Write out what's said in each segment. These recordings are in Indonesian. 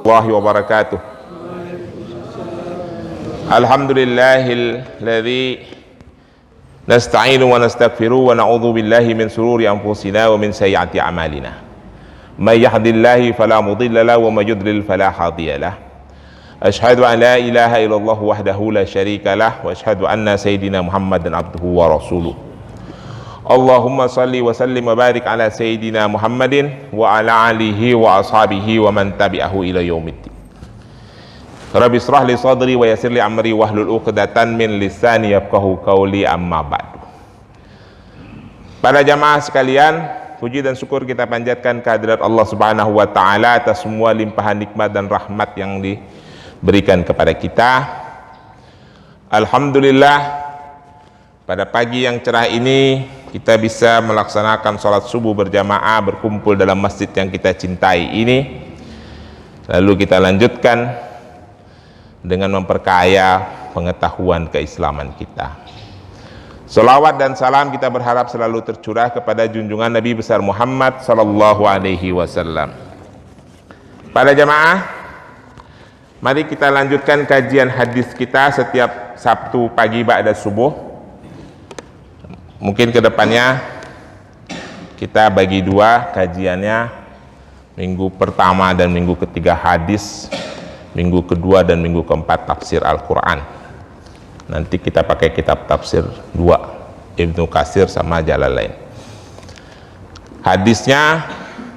warahmatullahi wabarakatuh. Alhamdulillahilladzi nasta'inu wa nastaghfiru wa na'udzu billahi min sururi anfusina wa min sayyiati a'malina. May yahdihillahu fala mudilla lahu wa may yudlil fala hadiyalah. Asyhadu an la ilaha illallah wahdahu la syarika lah wa asyhadu anna sayyidina Muhammadan abduhu wa rasuluh. Allahumma salli wa sallim wa barik ala sayyidina Muhammadin wa ala alihi wa ashabihi wa man tabi'ahu ila yaumiddin. Rabbi israh li sadri wa yassir li amri wahlul 'uqdatan min lisani yafqahu qawli, amma ba'du. Para jamaah sekalian, puji dan syukur kita panjatkan kehadirat Allah Subhanahu wa taala atas semua limpahan nikmat dan rahmat yang diberikan kepada kita. Alhamdulillah, pada pagi yang cerah ini kita bisa melaksanakan sholat subuh berjamaah, berkumpul dalam masjid yang kita cintai ini. Lalu kita lanjutkan dengan memperkaya pengetahuan keislaman kita. Salawat dan salam kita berharap selalu tercurah kepada junjungan Nabi besar Muhammad sallallahu alaihi wasallam. Para jamaah, mari kita lanjutkan kajian hadis kita setiap Sabtu pagi ba'da subuh. Mungkin kedepannya kita bagi dua kajiannya, minggu pertama dan minggu ketiga hadis, minggu kedua dan minggu keempat tafsir Al-Quran. Nanti kita pakai kitab tafsir dua, Ibnu Katsir sama Jalalain. Hadisnya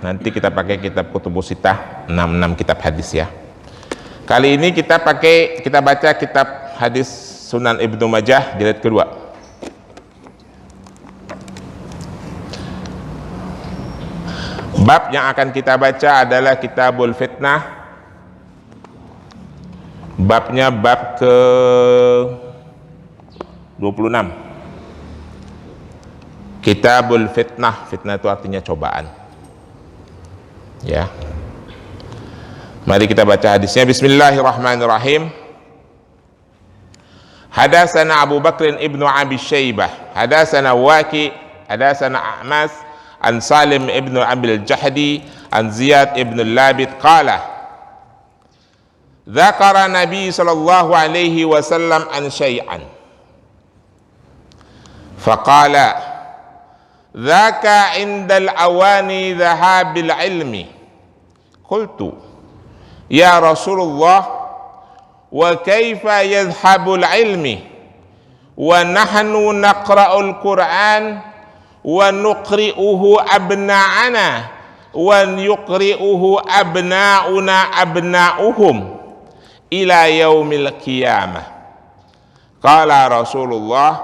nanti kita pakai kitab Kutubus Sittah, 6 kitab hadis ya. Kali ini kita baca kitab hadis Sunan Ibnu Majah jilid kedua. Bab yang akan kita baca adalah Kitabul Fitnah. Babnya bab ke 26. Kitabul Fitnah. Fitnah itu artinya cobaan. Ya. Mari kita baca hadisnya. Bismillahirrahmanirrahim. Hadatsana Abu Bakr ibnu Abi Syaibah, hadatsana Waqi, hadatsana A'mas an Salim ibnu Abil Jahdi an Ziyad ibnu Labid qala dzakara Nabi sallallahu alaihi wasallam an syai'an faqala dzaka indal awani dhahabil ilmi qultu ya Rasulullah wa kaifa yadhhabul ilmi wa nahnu naqra'ul Qur'an wa nuqri'uhu abna'ana wa yuqri'uhu abna'una abna'uhum ila yaumil qiyamah. Qala Rasulullah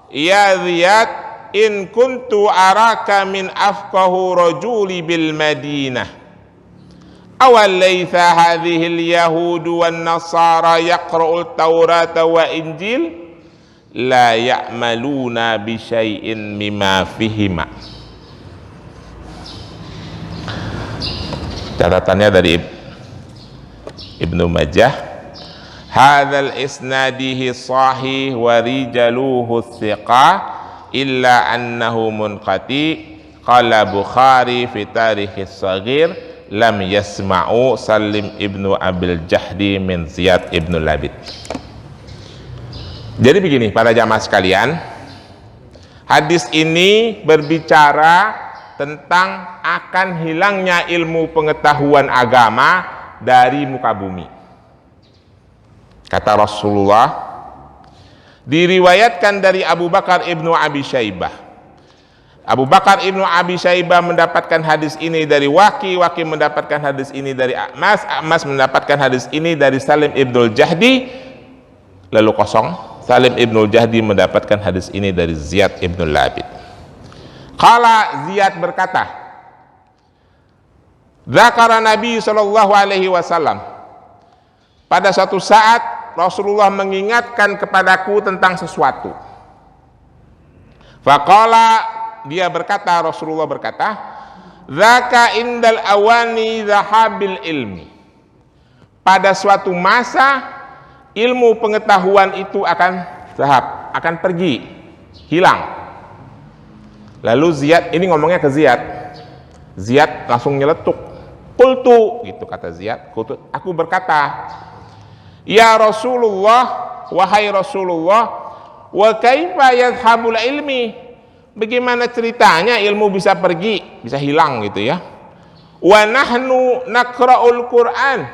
ya Ziyad in kuntu araka min afqahu rajuli bil Madinah awal laysa hadhihi al yahud wan nasara yaqra'u Taurata wa Injil la ya'maluna bi syai'in mimma fihima. Catatannya dari Ibnu Majah, hadzal isnadihi sahih wa rijaluhu thiqa illa annahu munqati. Qala Bukhari fi tarikhis saghir lam yasma'u Salim ibnu Abil Jahdi min Ziyad ibnu Labid. Jadi begini para jamaah sekalian, hadis ini berbicara tentang akan hilangnya ilmu pengetahuan agama dari muka bumi. Kata Rasulullah, diriwayatkan dari Abu Bakar ibnu Abi Syaibah. Abu Bakar ibnu Abi Syaibah mendapatkan hadis ini dari Waqi, Waqi mendapatkan hadis ini dari A'mas, A'mas mendapatkan hadis ini dari Salim ibnu Jahdi, lalu kosong. Salim ibnu Jahdi mendapatkan hadis ini dari Ziyad ibnu Labid. Qala Ziyad berkata, dzakara Nabi sallallahu alaihi wasallam, pada suatu saat Rasulullah mengingatkan kepadaku tentang sesuatu. Faqala, dia berkata, Rasulullah berkata, dzaka indal awani dhahabil ilmi. Pada suatu masa ilmu pengetahuan itu akan zahab, akan pergi, hilang. Lalu Ziyad, ini ngomongnya ke Ziyad, Ziyad langsung nyeletuk. Qultu, gitu kata Ziyad, qultu, aku berkata, ya Rasulullah, wahai Rasulullah, wa kaifa yadhhabul ilmi, bagaimana ceritanya ilmu bisa pergi, bisa hilang gitu ya. Wa nahnu naqra'ul Qur'an,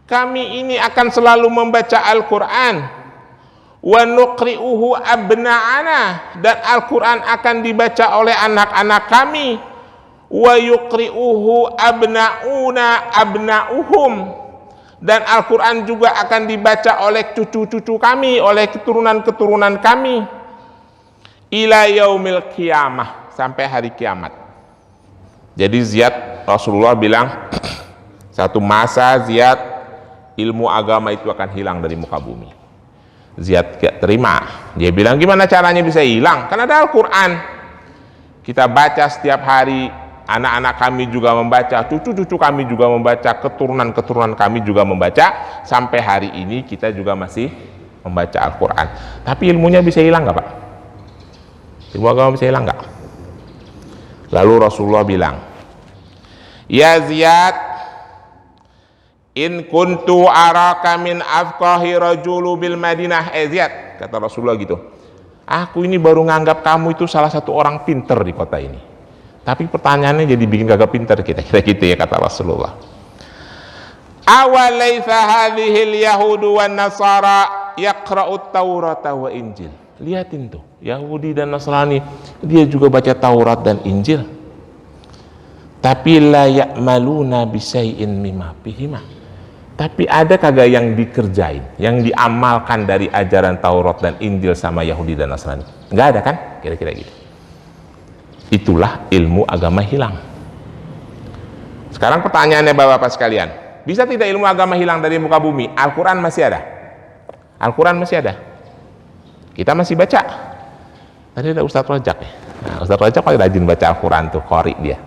kami ini akan selalu membaca Al-Qur'an. Wa nuqri'uhu abna'ana, dan Al-Qur'an akan dibaca oleh anak-anak kami. Wa yuqri'uhu abna'una abna'uhum, dan Al-Quran juga akan dibaca oleh cucu-cucu kami, oleh keturunan-keturunan kami, ila yaumil qiyamah, sampai hari kiamat. Jadi Ziyad, Rasulullah bilang satu masa Ziyad, ilmu agama itu akan hilang dari muka bumi. Ziyad gak terima, dia bilang gimana caranya bisa hilang, kan ada Al-Quran, kita baca setiap hari, anak-anak kami juga membaca, cucu-cucu kami juga membaca, keturunan-keturunan kami juga membaca, sampai hari ini kita juga masih membaca Al-Quran. Tapi ilmunya bisa hilang nggak Pak? Ilmu agama bisa hilang nggak? Lalu Rasulullah bilang, ya Ziyad, in kuntu araka min afqahi rajulu bil Madinah. Ziyad, kata Rasulullah gitu, aku ini baru nganggap kamu itu salah satu orang pinter di kota ini, tapi pertanyaannya jadi bikin kagak pinter kita, kira gitu ya kata Rasulullah. Awalaysa hadhil yahudu wan nasara yaqra'ut taurata wa injil. Lihatin tuh, Yahudi dan Nasrani dia juga baca Taurat dan Injil, tapi la ya'maluna bisyai'in mimma fihima, tapi ada kagak yang dikerjain, yang diamalkan dari ajaran Taurat dan Injil sama Yahudi dan Nasrani? Enggak ada kan, kira-kira gitu. Itulah ilmu agama hilang. Sekarang pertanyaannya Bapak-Bapak sekalian, bisa tidak ilmu agama hilang dari muka bumi? Al-Quran masih ada, Al-Quran masih ada, kita masih baca. Tadi ada Ustadz Rajak ya, nah, Ustadz Rajak paling rajin baca Al-Quran tuh, qori dia.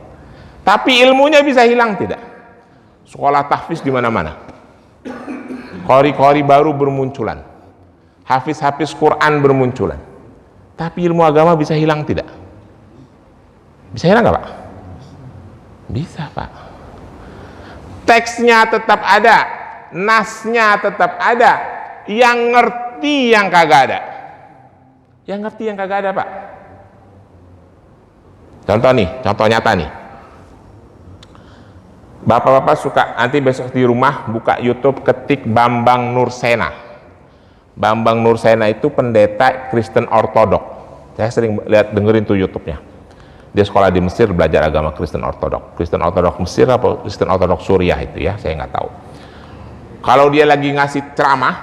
Tapi ilmunya bisa hilang tidak? Sekolah tahfiz di mana-mana, qori-qori baru bermunculan, hafiz-hafiz Quran bermunculan, tapi ilmu agama bisa hilang tidak? Bisa hilang nggak Pak? Bisa Pak. Teksnya tetap ada, nasnya tetap ada, yang ngerti yang kagak ada. Yang ngerti yang kagak ada Pak. Contoh nih, contoh nyata nih. Bapak-bapak suka nanti besok di rumah buka YouTube, ketik Bambang Nursena. Bambang Nursena itu pendeta Kristen Ortodok. Saya sering lihat dengerin tuh YouTube-nya. Dia sekolah di Mesir, belajar agama Kristen Ortodok. Kristen Ortodok Mesir apa Kristen Ortodok Suriah itu ya, saya nggak tahu. Kalau dia lagi ngasih ceramah,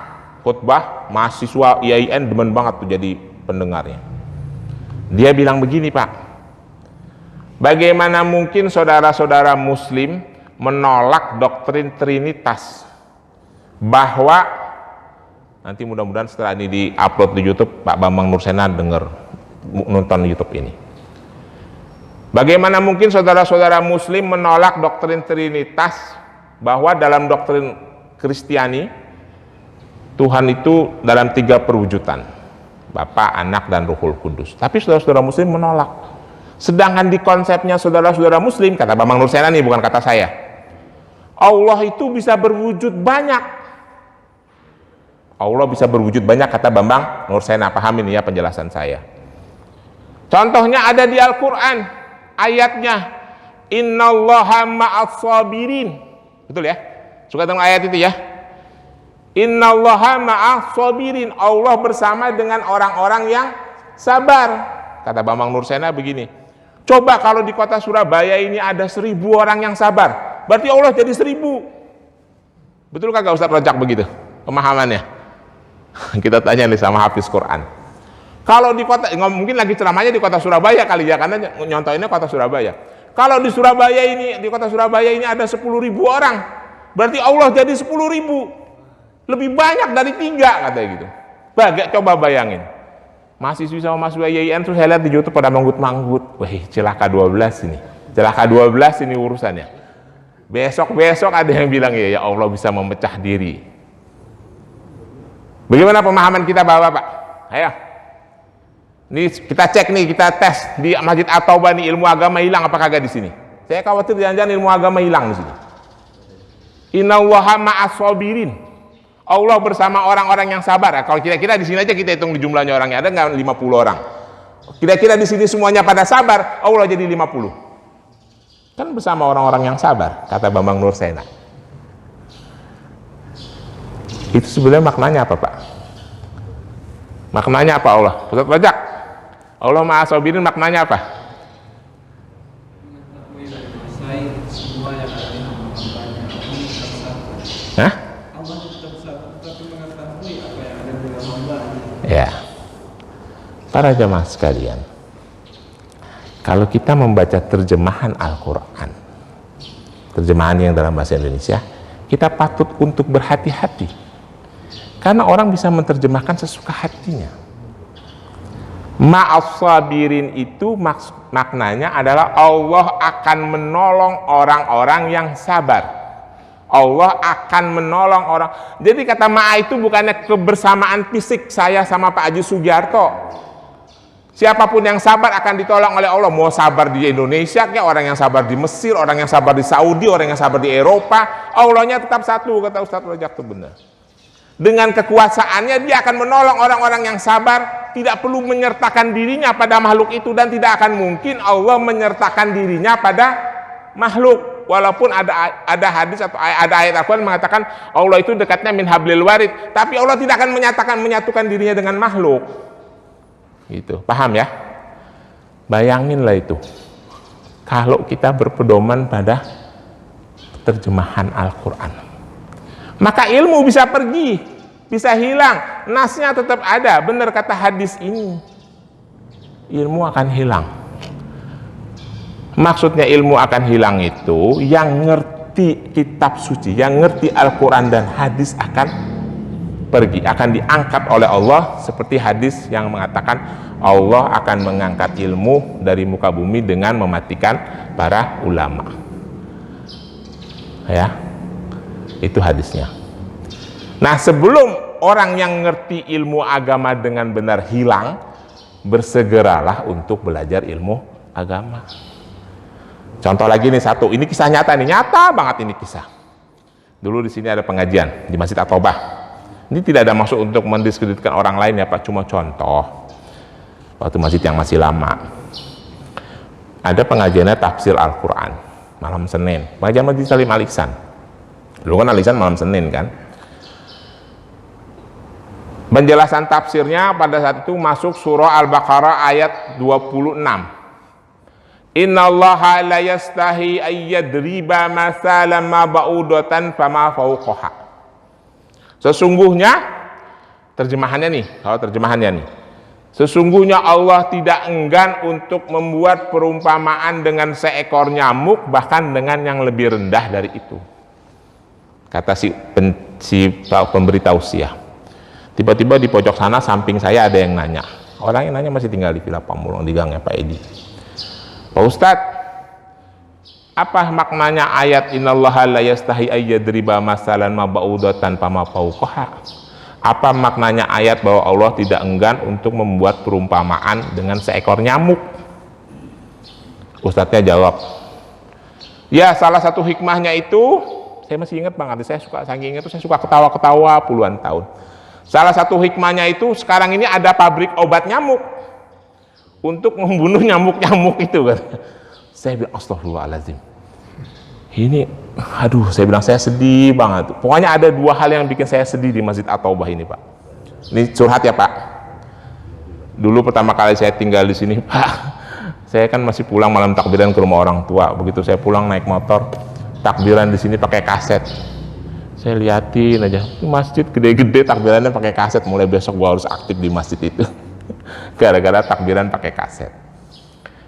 khutbah, mahasiswa IAIN demen banget tuh jadi pendengarnya. Dia bilang begini Pak, bagaimana mungkin saudara-saudara Muslim menolak doktrin Trinitas, bahwa nanti mudah-mudahan setelah ini di-upload di YouTube, Pak Bambang Nursena denger, nonton YouTube ini. Bagaimana mungkin saudara-saudara Muslim menolak doktrin Trinitas, bahwa dalam doktrin Kristiani Tuhan itu dalam 3 perwujudan, Bapa, Anak, dan Ruhul Kudus. Tapi saudara-saudara Muslim menolak. Sedangkan di konsepnya saudara-saudara Muslim, kata Bambang Nursena nih, bukan kata saya, Allah itu bisa berwujud banyak. Allah bisa berwujud banyak, kata Bambang Nursena. Pahamin ya penjelasan saya. Contohnya ada di Al-Quran, ayatnya innallaha ma'as sabirin. Betul ya? Suka dengan ayat itu ya? Innallaha ma'as sabirin, Allah bersama dengan orang-orang yang sabar. Kata Bambang Nursena begini, coba kalau di kota Surabaya ini ada 1000 orang yang sabar, berarti Allah jadi 1000. Betul kagak Ustadz Rojak begitu pemahamannya? Kita tanya nih sama hafiz Quran. Kalau di kota, mungkin lagi ceramahnya di kota Surabaya kali ya, karena nyontoinnya kota Surabaya. Kalau di Surabaya ini, di kota Surabaya ini ada 10.000 orang, berarti Allah jadi 10.000. Lebih banyak dari 3, katanya gitu. Coba bayangin, mahasiswi sama mahasiswa IAIN terus saya lihat di YouTube pada manggut-manggut. Wah, celaka 12 ini, celaka 12 ini urusannya. Besok ada yang bilang ya Allah bisa memecah diri. Bagaimana pemahaman kita Bapak-bapak? Ayo, ini kita cek nih, kita tes di Masjid At-Taubah nih, ilmu agama hilang apa kagak di sini? Saya khawatir jangan-jangan ilmu agama hilang di sini. Innallaha ma'as sabirin. Allah bersama orang-orang yang sabar. Kalau kira-kira di sini aja kita hitung di jumlahnya orangnya, ada nggak 50 orang? Kira-kira di sini semuanya pada sabar, Allah jadi 50. Kan bersama orang-orang yang sabar, kata Bambang Nursena. Itu sebenarnya maknanya apa, Pak? Maknanya apa Allah? Ustaz Rajak, Allah Maha Sabirin maknanya apa? Hah? Ya, para jemaah sekalian, kalau kita membaca terjemahan Al-Quran, terjemahan yang dalam bahasa Indonesia, kita patut untuk berhati-hati, karena orang bisa menerjemahkan sesuka hatinya. Ma'as sabirin itu maknanya adalah Allah akan menolong orang-orang yang sabar. Allah akan menolong orang. Jadi kata ma'a itu bukannya kebersamaan fisik saya sama Pak Haji Sugiarto. Siapapun yang sabar akan ditolong oleh Allah. Mau sabar di Indonesia, kayak orang yang sabar di Mesir, orang yang sabar di Saudi, orang yang sabar di Eropa, Allahnya tetap satu, kata Ustaz Rajak itu benar. Dengan kekuasaannya dia akan menolong orang-orang yang sabar, tidak perlu menyertakan dirinya pada makhluk itu, dan tidak akan mungkin Allah menyertakan dirinya pada makhluk. Walaupun ada hadis atau ada ayat Al-Quran mengatakan Allah itu dekatnya min hablil warid, tapi Allah tidak akan menyatukan dirinya dengan makhluk. Gitu, paham ya? Bayanginlah itu. Kalau kita berpedoman pada terjemahan Al-Quran, maka ilmu bisa pergi, bisa hilang, nasnya tetap ada. Benar kata hadis ini, ilmu akan hilang. Maksudnya ilmu akan hilang itu yang ngerti kitab suci, yang ngerti Al-Quran dan hadis akan pergi, akan diangkat oleh Allah, seperti hadis yang mengatakan Allah akan mengangkat ilmu dari muka bumi dengan mematikan para ulama. Ya, itu hadisnya. Nah, sebelum orang yang ngerti ilmu agama dengan benar hilang, bersegeralah untuk belajar ilmu agama. Contoh lagi nih satu, ini kisah nyata nih, nyata banget ini kisah. Dulu di sini ada pengajian di Masjid At-Taubah. Ini tidak ada maksud untuk mendiskreditkan orang lain ya Pak, cuma contoh. Waktu masjid yang masih lama, ada pengajiannya tafsir Al-Quran malam Senin, pengajian Masjid Salim Al-Ihsan. Dulu kan Al-Ihsan malam Senin kan. Penjelasan tafsirnya pada saat itu masuk surah Al-Baqarah ayat 26. Innallaha la yastahi ayyadriba masalan ma ba'udatan fama fawqaha. Sesungguhnya, terjemahannya nih, kalau terjemahannya nih, sesungguhnya Allah tidak enggan untuk membuat perumpamaan dengan seekor nyamuk, bahkan dengan yang lebih rendah dari itu. Kata si pemberi tausiah. Tiba-tiba di pojok sana samping saya ada yang nanya. Orang yang nanya masih tinggal di Villa Pamulung di gangnya Pak Edi. Pak Ustadz, apa maknanya ayat innallaha la yastahi ayyadriba masalan ma ba'udatan fama fawqaha? Apa maknanya ayat bahwa Allah tidak enggan untuk membuat perumpamaan dengan seekor nyamuk? Ustadznya jawab, ya salah satu hikmahnya itu, saya masih ingat banget, saya suka ketawa-ketawa puluhan tahun. Salah satu hikmahnya itu sekarang ini ada pabrik obat nyamuk untuk membunuh nyamuk-nyamuk itu kan. Saya bilang astagfirullahaladzim, ini aduh, saya bilang saya sedih banget. Pokoknya ada dua hal yang bikin saya sedih di Masjid At-Taubah ini Pak. Ini curhat ya Pak. Dulu pertama kali saya tinggal di sini Pak, saya kan masih pulang malam takbiran ke rumah orang tua. Begitu saya pulang naik motor, takbiran di sini pakai kaset. Saya liatin aja, masjid gede-gede takbirannya pakai kaset. Mulai besok gua harus aktif di masjid itu. Gara-gara takbiran pakai kaset.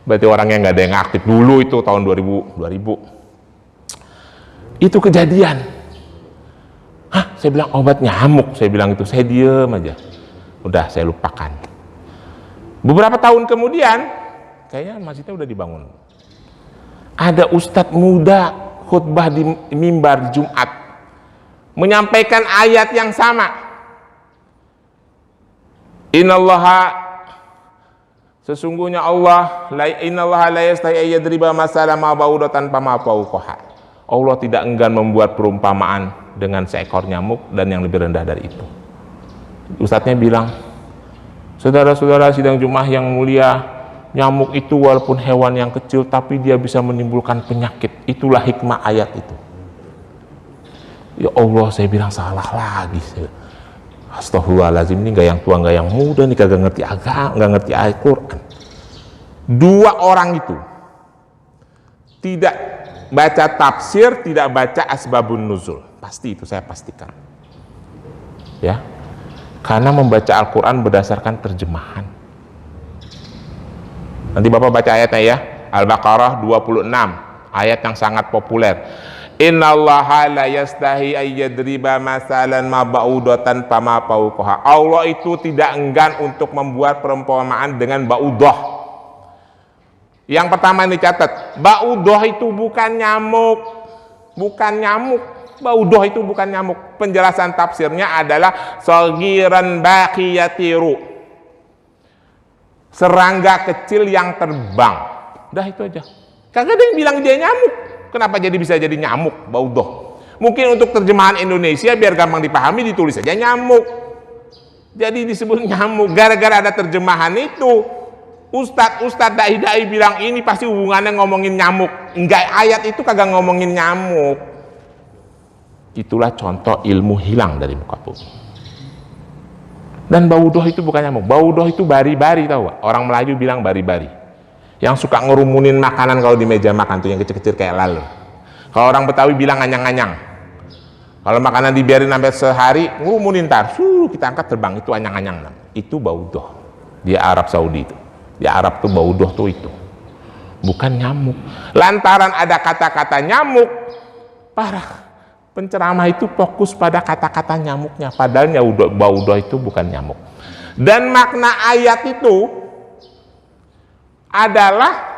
Berarti orang yang nggak ada yang aktif dulu itu tahun 2000. Itu kejadian. Hah, saya bilang obat nyamuk, saya bilang itu, saya diem aja. Udah saya lupakan. Beberapa tahun kemudian, kayaknya masjidnya udah dibangun. Ada ustadz muda khutbah di mimbar Jumat, menyampaikan ayat yang sama. Innallaha Sesungguhnya Allah, innallaha la yastahi ay yadriba masalan ma ba'udatan fama fawqaha. Allah tidak enggan membuat perumpamaan dengan seekor nyamuk dan yang lebih rendah dari itu. Ustadznya bilang, saudara-saudara sidang Jumat yang mulia, nyamuk itu walaupun hewan yang kecil tapi dia bisa menimbulkan penyakit. Itulah hikmah ayat itu. Ya Allah, saya bilang salah lagi. Astagfirullahaladzim, ini gak yang tua gak yang muda nih, kagak ngerti agama, gak ngerti Al-Quran. Dua orang itu tidak baca tafsir, tidak baca asbabun nuzul, pasti itu saya pastikan ya, karena membaca Al-Quran berdasarkan terjemahan. Nanti Bapak baca ayatnya ya, Al-Baqarah 26, ayat yang sangat populer. Innallaha la yastahi ay yadriba masalan ma ba'udatan fama fawqaha. Allah itu tidak enggan untuk membuat perumpamaan dengan ba'udah. Yang pertama ini catat, ba'udah itu bukan nyamuk, bukan nyamuk. Ba'udah itu bukan nyamuk. Penjelasan tafsirnya adalah saghiran baqiyatiru, serangga kecil yang terbang. Udah itu aja. Kagak ada yang bilang dia nyamuk. Kenapa jadi bisa jadi nyamuk, ba'udah? Mungkin untuk terjemahan Indonesia biar gampang dipahami ditulis aja nyamuk. Jadi disebut nyamuk gara-gara ada terjemahan itu. Ustadz dai-dai bilang ini pasti hubungannya ngomongin nyamuk. Enggak, ayat itu kagak ngomongin nyamuk. Itulah contoh ilmu hilang dari muka bumi. Dan ba'udah itu bukan nyamuk. Ba'udah itu bari-bari, tahu gak? Orang Melayu bilang bari-bari. Yang suka ngerumunin makanan kalau di meja makan tuh, yang kecil-kecil kayak laler. Kalau orang Betawi bilang anyang-anyang. Kalau makanan dibiarin sampai sehari, ngerumunin tar, kita angkat terbang, itu anyang-anyang. Itu ba'udah di Arab Saudi itu. Di Arab tuh ba'udah tuh itu, bukan nyamuk. Lantaran ada kata-kata nyamuk, parah. Penceramah itu fokus pada kata-kata nyamuknya, padahal ba'udah itu bukan nyamuk. Dan makna ayat itu adalah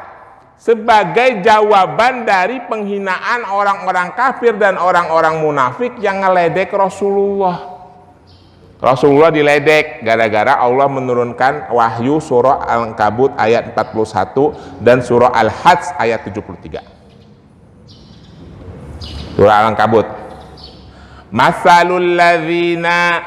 sebagai jawaban dari penghinaan orang-orang kafir dan orang-orang munafik yang ngeledek Rasulullah. Rasulullah diledek gara-gara Allah menurunkan wahyu surah Al-Ankabut ayat 41 dan surah Al-Hajj ayat 73. Surah Al-Ankabut. Masalul ladzina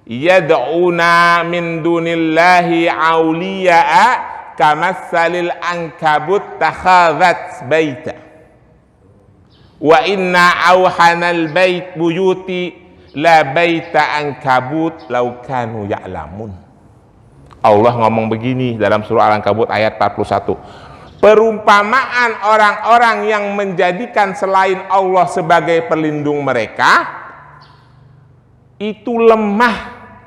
yad'una min dunillahi awliya'a kamassalil ankabut takhadhat baita wa inna awhanal bait buyuti la baita ankabut law kanu ya'lamun. Allah ngomong begini dalam surah Al-Ankabut ayat 41. Perumpamaan orang-orang yang menjadikan selain Allah sebagai pelindung mereka itu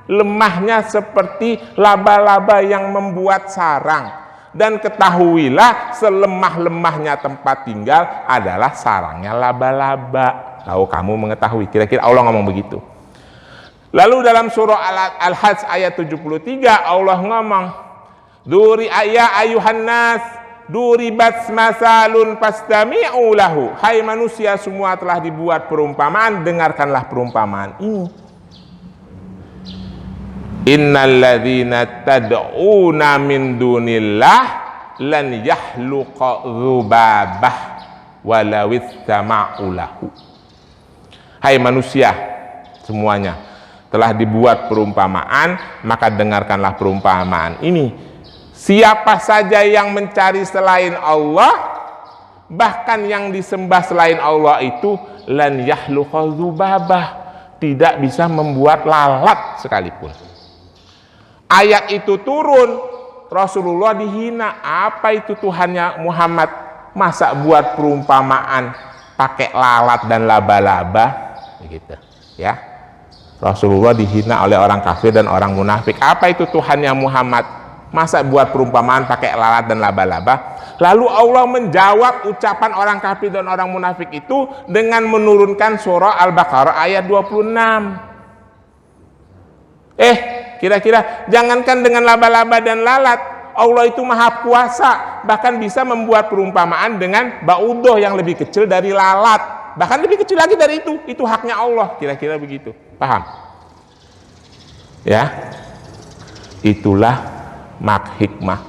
lemahnya seperti laba-laba yang membuat sarang. Dan ketahuilah selemah-lemahnya tempat tinggal adalah sarangnya laba-laba. Tahu kamu mengetahui, kira-kira Allah ngomong begitu. Lalu dalam surah Al-Hajj ayat 73 Allah ngomong, Duri ayuhan nas, duribat masalun fastami'u lahu. Hai manusia semua telah dibuat perumpamaan, dengarkanlah perumpamaan ini. Innalladzina tad'una min dunillah lan yahluqa dzubabah walau istama'u lahu. Hai manusia semuanya, telah dibuat perumpamaan, maka dengarkanlah perumpamaan ini. Siapa saja yang mencari selain Allah, bahkan yang disembah selain Allah itu, lan yahluqa dzubabah, tidak bisa membuat lalat sekalipun. Ayat itu turun, Rasulullah dihina. Apa itu Tuhannya Muhammad? Masa buat perumpamaan pakai lalat dan laba-laba? Begitu, ya. Rasulullah dihina oleh orang kafir dan orang munafik. Apa itu Tuhannya Muhammad? Masa buat perumpamaan pakai lalat dan laba-laba? Lalu Allah menjawab ucapan orang kafir dan orang munafik itu dengan menurunkan surah Al-Baqarah ayat 26. Kira-kira jangankan dengan laba-laba dan lalat, Allah itu maha kuasa, bahkan bisa membuat perumpamaan dengan ba'udah yang lebih kecil dari lalat, bahkan lebih kecil lagi dari itu haknya Allah. Kira-kira begitu, paham? Ya, itulah mak hikmah,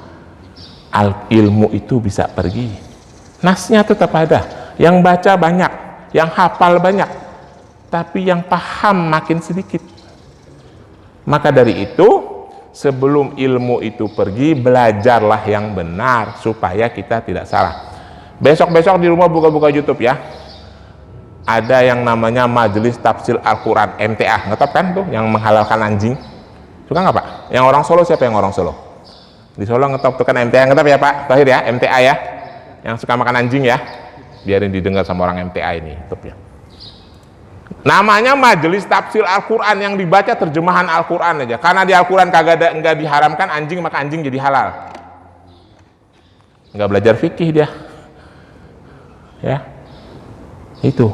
ilmu itu bisa pergi. Nasnya tetap ada, yang baca banyak, yang hafal banyak, tapi yang paham makin sedikit. Maka dari itu, sebelum ilmu itu pergi, belajarlah yang benar supaya kita tidak salah. Besok-besok di rumah buka-buka YouTube ya, ada yang namanya Majelis Tafsir Al-Quran, MTA, ngetop kan tuh, yang menghalalkan anjing. Suka nggak Pak? Yang orang Solo siapa yang orang Solo? Di Solo ngetop tuh kan MTA, ngetop ya Pak Tahir ya, MTA ya, yang suka makan anjing ya, biarin didengar sama orang MTA ini, ngetop ya. Namanya Majelis Tafsir Al-Quran, yang dibaca terjemahan Al-Quran aja. Karena di Al-Quran nggak diharamkan anjing, maka anjing jadi halal. Nggak belajar fikih dia. Ya, itu.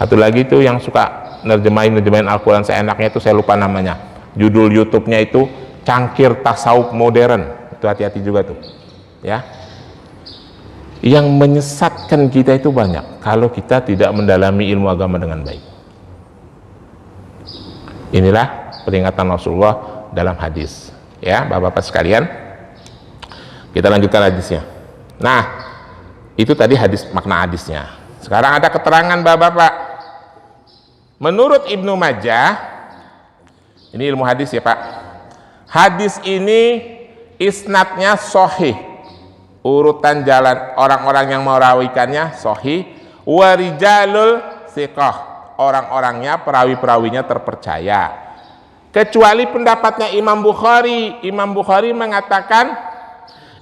Satu lagi tuh yang suka nerjemahin Al-Quran seenaknya, itu saya lupa namanya. Judul YouTube-nya itu Cangkir Tasawuf Modern. Itu hati-hati juga tuh. Ya. Yang menyesatkan kita itu banyak kalau kita tidak mendalami ilmu agama dengan baik. Inilah peringatan Rasulullah dalam hadis. Ya, Bapak-bapak sekalian, kita lanjutkan hadisnya. Nah, itu tadi hadis, makna hadisnya. Sekarang ada keterangan Bapak-bapak. Menurut Ibnu Majah, ini ilmu hadis ya Pak. Hadis ini isnadnya sahih. Urutan jalan orang-orang yang merawikannya sahih, warijalul thiqah, orang-orangnya, perawi-perawinya terpercaya, kecuali pendapatnya Imam Bukhari. Imam Bukhari mengatakan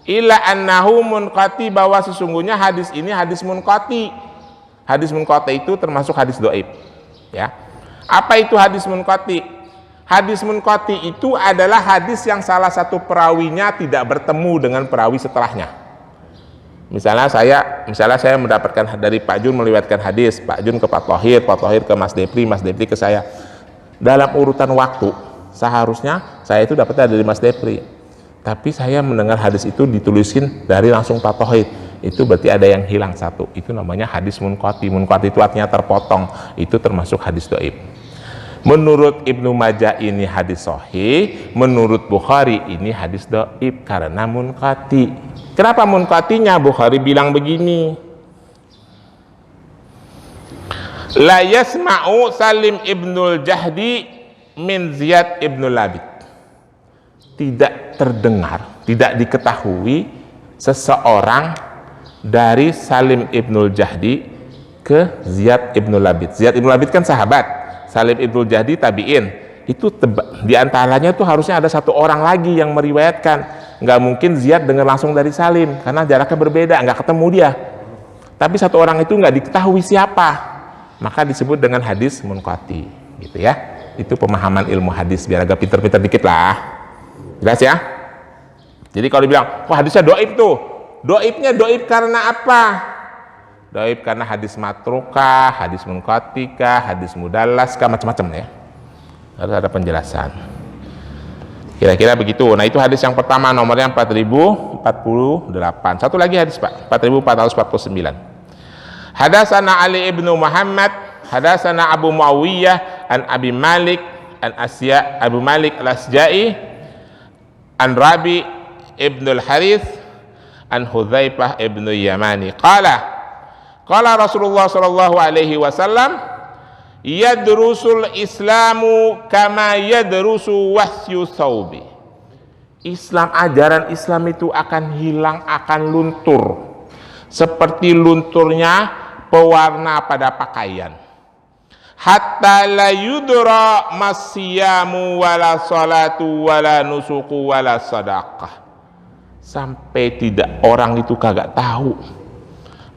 ila annahu munqati, bahwa sesungguhnya hadis ini hadis munqati. Hadis munqati itu termasuk hadis dhaif ya. Apa itu hadis munqati? Hadis munqati itu adalah hadis yang salah satu perawinya tidak bertemu dengan perawi setelahnya. Misalnya saya mendapatkan dari Pak Jun, meliwatkan hadis, Pak Jun ke Pak Thohir ke Mas Depri ke saya. Dalam urutan waktu, seharusnya saya itu dapatnya dari Mas Depri. Tapi saya mendengar hadis itu ditulisin dari langsung Pak Thohir. Itu berarti ada yang hilang satu. Itu namanya hadis munqati. Munqati itu artinya terpotong. Itu termasuk hadis dhaif. Menurut Ibnu Majah ini hadis sahih, menurut Bukhari ini hadis dhaif karena munqati. Kenapa munqatinya? Bukhari bilang begini, la yasma'u Salim ibnul Jahdi min Ziyad ibnul Labid. Tidak terdengar, tidak diketahui seseorang dari Salim ibnul Jahdi ke Ziyad ibnul Labid. Ziyad ibnul Labid kan sahabat, Salim ibnul Jahdi tabi'in. Itu diantaranya tuh harusnya ada satu orang lagi yang meriwayatkan. Nggak mungkin Ziyad dengar langsung dari Salim karena jaraknya berbeda, nggak ketemu dia. Tapi satu orang itu nggak diketahui siapa, maka disebut dengan hadis munqati, gitu ya. Itu pemahaman ilmu hadis, biar agak pinter-pinter dikit lah. Jelas ya? Jadi kalau dibilang, wah hadisnya dhaif tuh, dhaifnya dhaif karena apa? Dhaif karena hadis matrukah, hadis munqatikah, hadis mudallaskah, macam-macam ya. Harus ada penjelasan. Kira-kira begitu. Nah, itu hadis yang pertama, nomornya 4048. Satu lagi hadis Pak, 4449. Hadasana Ali ibnu Muhammad, hadasana Abu Muawiyah an Abi Malik an Asya, Abu Malik al-Asja'i an Rabi ibnu al-Harith an Hudzaifah ibnu Yamani. Qala Rasulullah sallallahu alaihi wasallam, yadrusul Islamu kama yadrusu wahyu thawbi. Islam, ajaran Islam itu akan hilang, akan luntur seperti lunturnya pewarna pada pakaian. Hatta la yudra masyamu wala salatu wala nusuku wala sadaqah. Sampai tidak, orang itu kagak tahu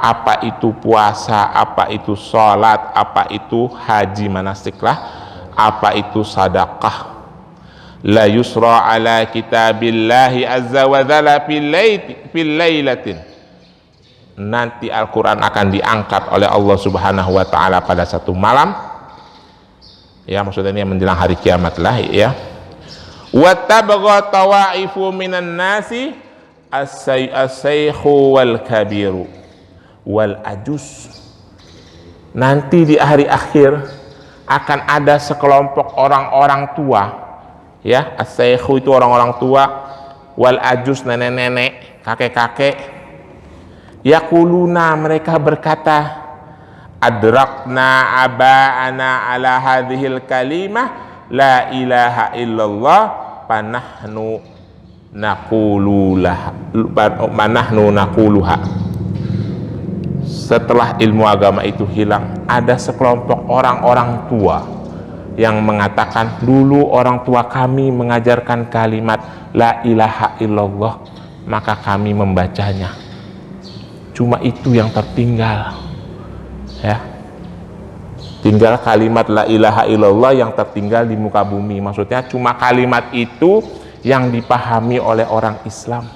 apa itu puasa, apa itu sholat, apa itu haji manasik lah, apa itu sadaqah. La yusra ala kitabillahi azza wa jalla fil lailatin. Nanti Al-Quran akan diangkat oleh Allah subhanahu wa ta'ala pada satu malam, ya maksudnya ini menjelang hari kiamat lah ya. Wa tabgha tawaifu minan nasi as-saykhu wal kabiru wal ajus. Nanti di hari akhir akan ada sekelompok orang-orang tua, ya, as-saykhu itu orang-orang tua, wal ajus, nenek-nenek, kakek-kakek, yaquluna, mereka berkata, adrakna aba'ana ala hadhil kalimah la ilaha illallah panahnu naquluha. Setelah ilmu agama itu hilang, ada sekelompok orang-orang tua yang mengatakan, dulu orang tua kami mengajarkan kalimat la ilaha illallah, maka kami membacanya. Cuma itu yang tertinggal, ya. Tinggal kalimat la ilaha illallah yang tertinggal di muka bumi. Maksudnya cuma kalimat itu yang dipahami oleh orang Islam.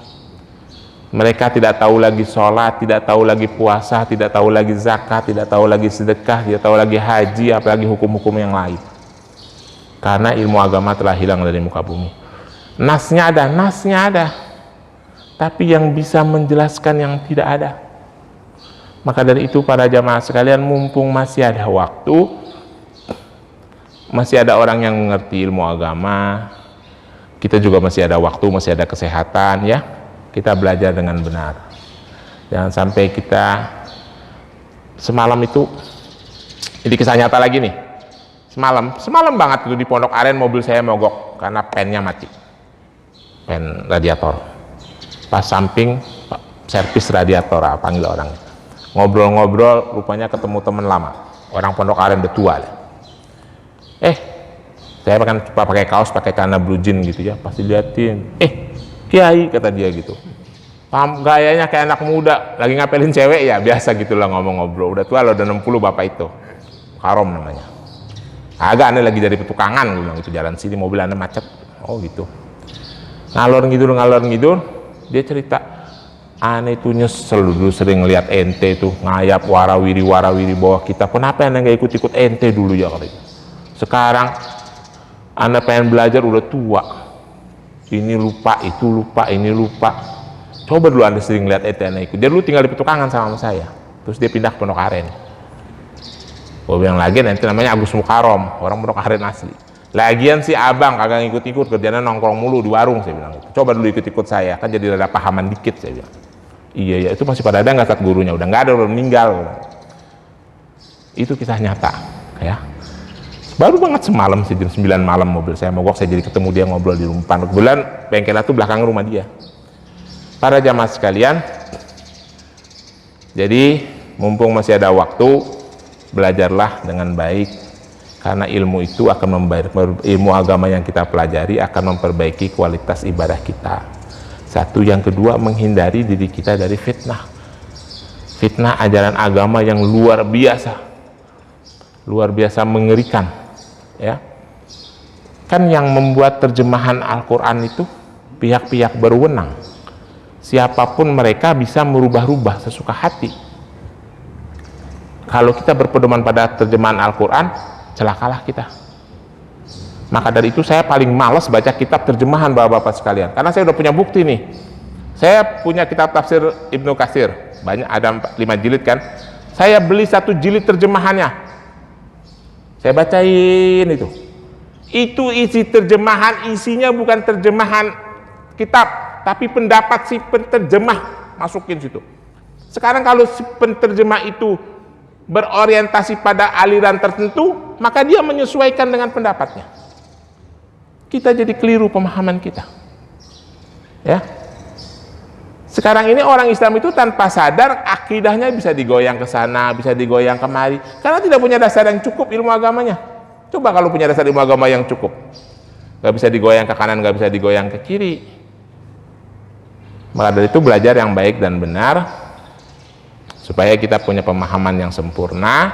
Mereka tidak tahu lagi sholat, tidak tahu lagi puasa, tidak tahu lagi zakat, tidak tahu lagi sedekah, tidak tahu lagi haji, apalagi hukum-hukum yang lain. Karena ilmu agama telah hilang dari muka bumi. Nasnya ada, tapi yang bisa menjelaskan yang tidak ada. Maka dari itu para jamaah sekalian, mumpung masih ada waktu, masih ada orang yang mengerti ilmu agama, kita juga masih ada waktu, masih ada kesehatan, ya, kita belajar dengan benar. Jangan sampai kita semalam itu, ini kisah nyata lagi nih, semalam banget itu di Pondok Aren mobil saya mogok karena pennya mati, pen radiator, pas samping servis radiator, panggil orang. Ngobrol-ngobrol, rupanya ketemu teman lama, orang Pondok Aren udah tua. Saya kan pakai kaos, pakai celana blue jean gitu ya, pasti liatin. Kiai, kata dia gitu. Gayanya kayak anak muda, lagi ngapelin cewek ya, biasa gitulah ngomong-ngobrol. Udah tua loh, udah 60 bapak itu. Karom namanya. Agak aneh lagi dari petukangan, gue bilang itu, jalan sini mobil anda macet. Oh gitu. Ngalor ngidul, dia cerita. Aneh itu nyesel dulu sering lihat ente tuh ngayap warawiri bawah kita. Kenapa anda nggak ikut ente dulu ya kali. Sekarang anda pengen belajar udah tua. Ini lupa, itu lupa, ini lupa. Coba dulu anda sering lihat ente anda ikut. Dia dulu tinggal di Petukangan sama saya. Terus dia pindah ke Pondok Aren. Gue bilang lagi nanti namanya Agus Mukarom, orang Pondok Aren asli. Lagian si abang kagak ngikut-ikut, kerjanya nongkrong mulu di warung, saya bilang gitu. Coba dulu ikut-ikut saya, kan jadi rada pahaman dikit, saya bilang. Iya, itu masih pada ada nggak saat gurunya? Udah nggak ada, udah meninggal. Itu kisah nyata, ya. Baru banget semalam sih, jam 9 malam mobil saya mogok, saya jadi ketemu dia ngobrol di rumah. Kebetulan bengkelnya tuh belakang rumah dia. Para jamaah sekalian, jadi mumpung masih ada waktu, belajarlah dengan baik. Karena ilmu itu akan ilmu agama yang kita pelajari akan memperbaiki kualitas ibadah kita. Satu, yang kedua, menghindari diri kita dari fitnah ajaran agama yang luar biasa mengerikan, ya. Kan yang membuat terjemahan Al-Quran itu pihak-pihak berwenang, siapapun mereka bisa merubah-rubah sesuka hati. Kalau kita berpedoman pada terjemahan Al-Quran, celakalah kita. Maka dari itu saya paling malas baca kitab terjemahan bapak-bapak sekalian, karena saya udah punya bukti nih. Saya punya kitab tafsir Ibnu Katsir, banyak, ada 5 jilid kan. Saya beli 1 jilid terjemahannya, saya bacain itu isi terjemahan, isinya bukan terjemahan kitab, tapi pendapat si penterjemah, masukin situ. Sekarang kalau si penterjemah itu berorientasi pada aliran tertentu, maka dia menyesuaikan dengan pendapatnya. Kita jadi keliru pemahaman kita, ya. Sekarang ini orang Islam itu tanpa sadar akidahnya bisa digoyang ke sana, bisa digoyang kemari, karena tidak punya dasar yang cukup ilmu agamanya. Coba kalau punya dasar ilmu agama yang cukup, nggak bisa digoyang ke kanan, nggak bisa digoyang ke kiri. Maka dari itu belajar yang baik dan benar, supaya kita punya pemahaman yang sempurna.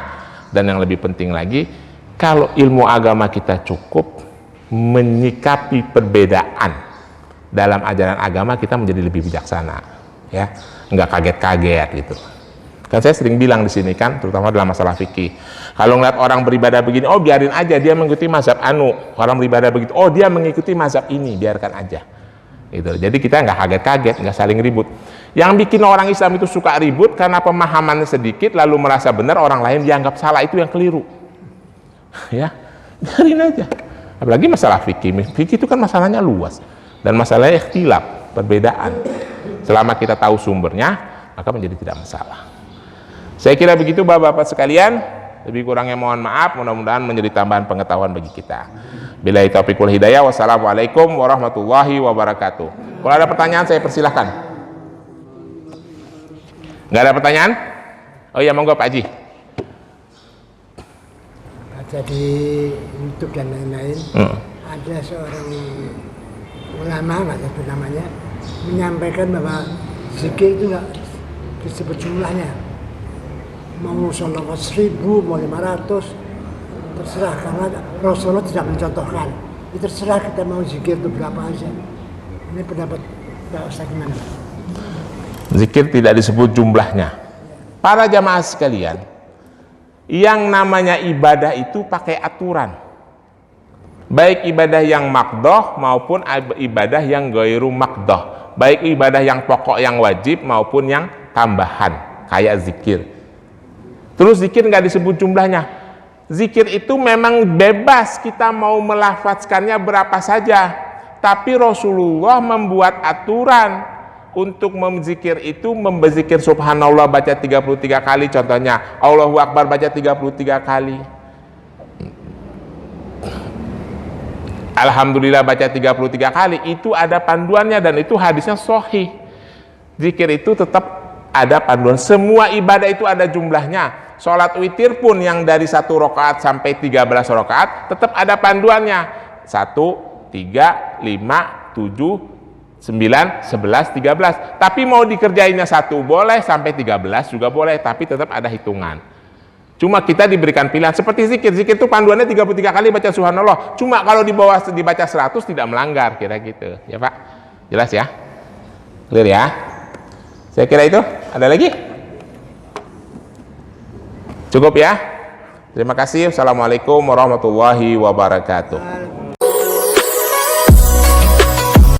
Dan yang lebih penting lagi, kalau ilmu agama kita cukup, menyikapi perbedaan dalam ajaran agama kita menjadi lebih bijaksana, ya, nggak kaget-kaget gitu. Kan saya sering bilang di sini kan, terutama dalam masalah fikih, kalau ngeliat orang beribadah begini, oh biarin aja, dia mengikuti mazhab anu. Orang beribadah begitu, oh dia mengikuti mazhab ini, biarkan aja gitu. Jadi kita nggak kaget-kaget, nggak saling ribut. Yang bikin orang Islam itu suka ribut karena pemahamannya sedikit, lalu merasa benar, orang lain dianggap salah, itu yang keliru. Ya, biarin aja. Apalagi masalah fikih itu kan masalahnya luas, dan masalahnya ikhtilaf. perbedaan. Selama kita tahu sumbernya, maka menjadi tidak masalah. Saya kira begitu Bapak-bapak sekalian. Lebih kurangnya mohon maaf, mudah-mudahan menjadi tambahan pengetahuan bagi kita. Billahi taufiq wal hidayah. Wassalamualaikum warahmatullahi wabarakatuh. Kalau ada pertanyaan saya persilahkan. Nggak ada pertanyaan? Oh iya, monggo Pak Haji. Jadi YouTube dan lain-lain, ada seorang ulama, nggak tahu namanya, menyampaikan bahwa zikir itu nggak disebut jumlahnya, mau sholawat 1000, mau 500, terserah, karena Rasulullah tidak mencontohkan. Itu terserah kita mau zikir itu berapa aja. Ini pendapat Pak Ustaz gimana? Zikir tidak disebut jumlahnya. Para jamaah sekalian, yang namanya ibadah itu pakai aturan, baik ibadah yang makdoh maupun ibadah yang ghairu makdoh, baik ibadah yang pokok yang wajib maupun yang tambahan kayak zikir. Terus zikir nggak disebut jumlahnya. Zikir itu memang bebas, kita mau melafazkannya berapa saja, tapi Rasulullah membuat aturan untuk memzikir itu, membezikir subhanallah baca 33 kali, contohnya Allahu Akbar baca 33 kali, Alhamdulillah baca 33 kali, itu ada panduannya dan itu hadisnya sahih. Zikir itu tetap ada panduan, semua ibadah itu ada jumlahnya. Sholat witir pun yang dari 1 rakaat sampai 13 rakaat tetap ada panduannya, 1, 3, 5, 7, 9, 11, 13. Tapi mau dikerjainnya 1 boleh, sampai 13 juga boleh, tapi tetap ada hitungan. Cuma kita diberikan pilihan seperti zikir. Zikir itu panduannya 33 kali baca subhanallah. Cuma kalau di bawah dibaca 100 tidak melanggar, kira gitu. Ya Pak? Jelas ya? Clear ya? Saya kira itu. Ada lagi? Cukup ya? Terima kasih. Assalamualaikum warahmatullahi wabarakatuh.